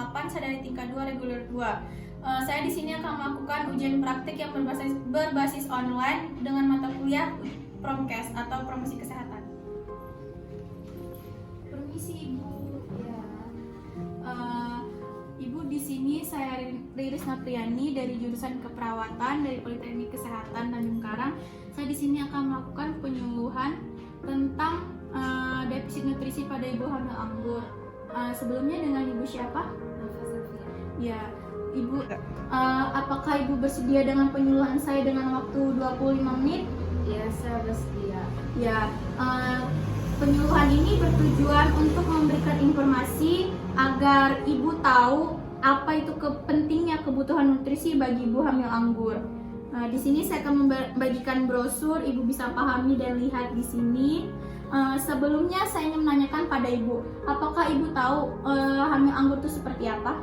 8 saya dari tingkat 2 reguler 2. Saya di sini akan melakukan ujian praktik yang berbasis online dengan mata kuliah Promkes atau Promosi Kesehatan. Permisi Ibu. Ya. Ibu, di sini saya Riris Napriani dari jurusan Keperawatan dari Politeknik Kesehatan Tanjung Karang. Saya di sini akan melakukan penyuluhan tentang defisit nutrisi pada ibu hamil anggur. Sebelumnya dengan Ibu siapa? Ya, Ibu, apakah Ibu bersedia dengan penyuluhan saya dengan waktu 25 menit? Ya, saya bersedia. Ya, penyuluhan ini bertujuan untuk memberikan informasi agar Ibu tahu apa itu pentingnya kebutuhan nutrisi bagi ibu hamil anggur. Di sini saya akan membagikan brosur, Ibu bisa pahami dan lihat di sini. Sebelumnya saya ingin menanyakan pada Ibu, apakah Ibu tahu hamil anggur itu seperti apa?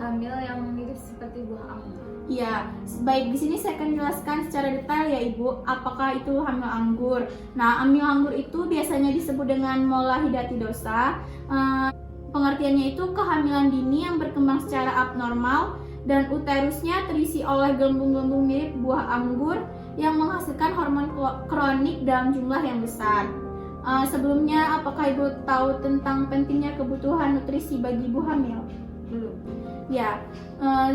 Hamil yang mirip seperti buah anggur. Ya, baik, di sini saya akan jelaskan secara detail ya Ibu, apakah itu hamil anggur. Nah, hamil anggur itu biasanya disebut dengan mola hidatidosa. Pengertiannya itu kehamilan dini yang berkembang secara abnormal dan uterusnya terisi oleh gelembung-gelembung mirip buah anggur yang menghasilkan hormon kronik dalam jumlah yang besar. Sebelumnya, apakah Ibu tahu tentang pentingnya kebutuhan nutrisi bagi ibu hamil? Belum. Ya,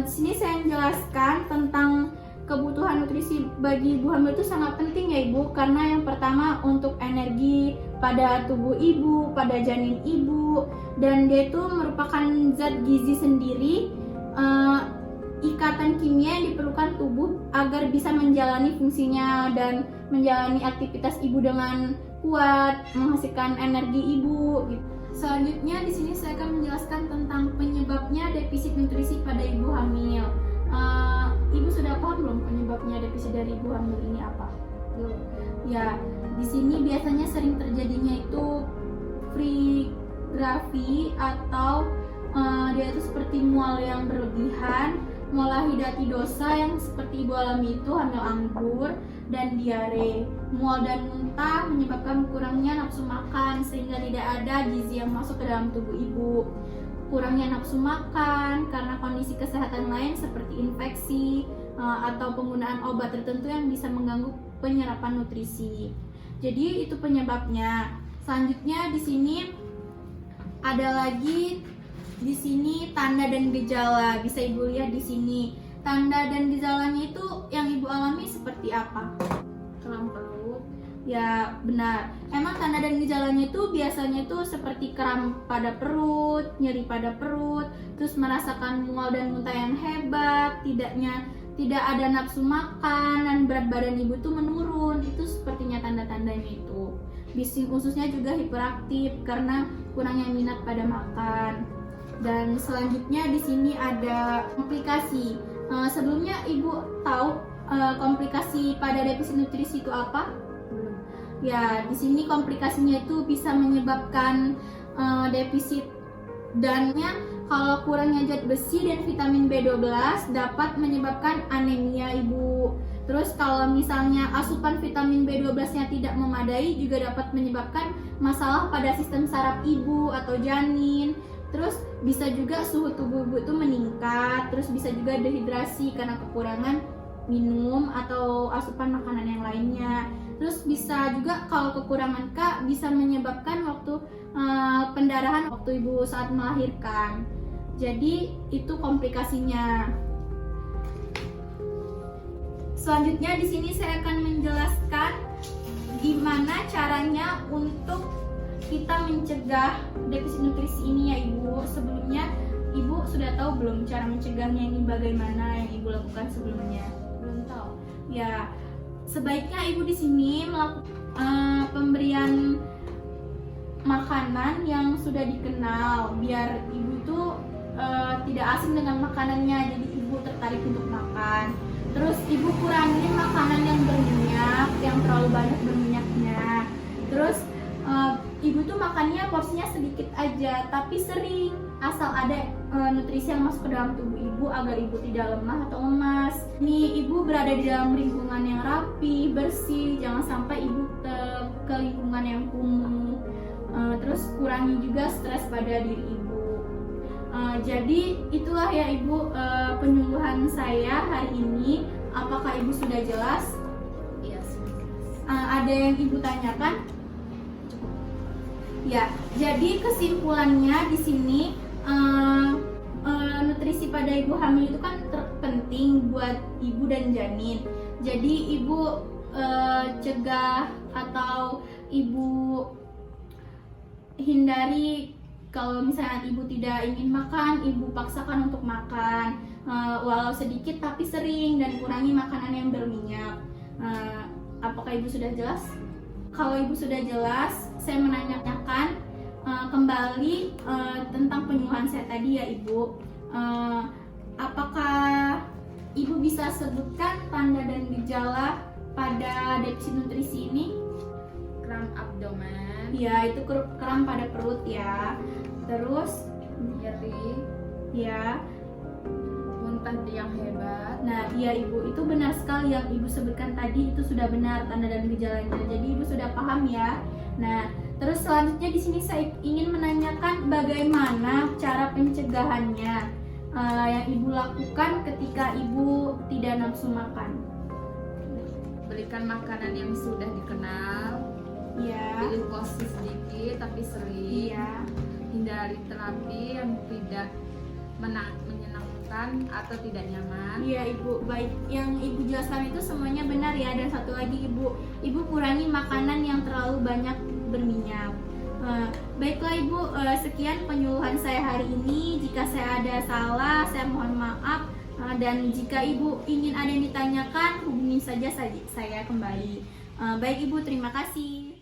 di sini saya menjelaskan tentang kebutuhan nutrisi bagi ibu hamil itu sangat penting ya Ibu, karena yang pertama untuk energi pada tubuh ibu, pada janin ibu, dan dia itu merupakan zat gizi sendiri, ikatan kimia yang diperlukan tubuh agar bisa menjalani fungsinya dan menjalani aktivitas ibu dengan kuat, menghasilkan energi ibu gitu. Selanjutnya di sini saya akan menjelaskan tentang penyebabnya defisit nutrisi pada ibu hamil. Ibu sudah paham belum penyebabnya defisit dari ibu hamil ini apa? Belum. Ya, di sini biasanya sering terjadinya itu frigrafi atau dia itu seperti mual yang berlebihan, mola hidatidosa yang seperti ibu alami itu hamil anggur, dan diare. Mual dan muntah menyebabkan kurangnya nafsu makan sehingga tidak ada gizi yang masuk ke dalam tubuh ibu. Kurangnya nafsu makan karena kondisi kesehatan lain seperti infeksi atau penggunaan obat tertentu yang bisa mengganggu penyerapan nutrisi. Jadi itu penyebabnya. Selanjutnya di sini ada lagi tanda dan gejala. Bisa Ibu lihat di sini. Tanda dan gejalanya itu yang Ibu alami seperti apa? Kram perut. Ya, benar. Emang tanda dan gejalanya itu biasanya itu seperti kram pada perut, nyeri pada perut, terus merasakan mual dan muntah yang hebat, tidak ada nafsu makan, dan berat badan ibu tuh menurun. Itu sepertinya tanda-tandanya itu. Bising ususnya juga hiperaktif karena kurangnya minat pada makan. Dan selanjutnya di sini ada komplikasi. Sebelumnya Ibu tahu komplikasi pada defisit nutrisi itu apa? Belum. Ya, di sini komplikasinya itu bisa menyebabkan defisit dannya. Kalau kurangnya zat besi dan vitamin B12 dapat menyebabkan anemia ibu. Terus kalau misalnya asupan vitamin B12-nya tidak memadai juga dapat menyebabkan masalah pada sistem saraf ibu atau janin. Terus bisa juga suhu tubuh ibu itu meningkat. Terus bisa juga dehidrasi karena kekurangan minum atau asupan makanan yang lainnya. Terus bisa juga kalau kekurangan K bisa menyebabkan waktu pendarahan waktu ibu saat melahirkan. Jadi itu komplikasinya. Selanjutnya di sini saya akan menjelaskan gimana caranya untuk kita mencegah defisit nutrisi ini ya Ibu. Sebelumnya Ibu sudah tahu belum cara mencegahnya ini bagaimana yang Ibu lakukan sebelumnya? Belum tahu. Ya, sebaiknya Ibu di sini melakukan pemberian makanan yang sudah dikenal biar Ibu itu tidak asing dengan makanannya, jadi Ibu tertarik untuk makan. Terus Ibu kurangin makanan yang berminyak, yang terlalu banyak berminyaknya. Terus Ibu tuh makannya porsinya sedikit aja, tapi sering, asal ada nutrisi yang masuk ke dalam tubuh Ibu agar Ibu tidak lemah atau lemas. Nih Ibu berada di dalam lingkungan yang rapi, bersih, jangan sampai Ibu ke lingkungan yang kumuh. Terus kurangi juga stres pada diri Ibu. Jadi itulah ya Ibu penyuluhan saya hari ini. Apakah Ibu sudah jelas? Iya, sudah. Ada yang Ibu tanyakan? Cukup. Ya, jadi kesimpulannya di sini nutrisi pada ibu hamil itu kan terpenting buat ibu dan janin. Jadi ibu cegah atau ibu hindari kalau misalnya ibu tidak ingin makan, ibu paksakan untuk makan walau sedikit tapi sering, dan kurangi makanan yang berminyak. Apakah ibu sudah jelas? Kalau ibu sudah jelas, saya menanyakan kembali tentang penyuluhan saya tadi ya Ibu. Apakah Ibu bisa sebutkan tanda dan gejala pada defisit nutrisi ini? Kram abdomen, Ya, itu kram pada perut ya. Terus nyeri, ya. muntah yang hebat. Nah, iya Ibu, itu benar sekali yang Ibu sebutkan tadi, itu sudah benar tanda dan gejalanya. Jadi Ibu sudah paham ya. Nah, terus selanjutnya di sini saya ingin menanyakan bagaimana cara pencegahannya yang Ibu lakukan ketika Ibu tidak nafsu makan. Berikan makanan yang sudah dikenal, Iya. pilih porsi sedikit tapi sering. Iya. Hindari terapi yang tidak menyenangkan atau tidak nyaman. Iya Ibu, baik, yang Ibu jelaskan itu semuanya benar ya. Dan satu lagi Ibu kurangi makanan yang terlalu banyak berminyak. Baiklah Ibu, sekian penyuluhan saya hari ini. Jika saya ada salah, saya mohon maaf. Dan jika Ibu ingin ada yang ditanyakan, hubungi saja saya kembali. Baik Ibu, terima kasih.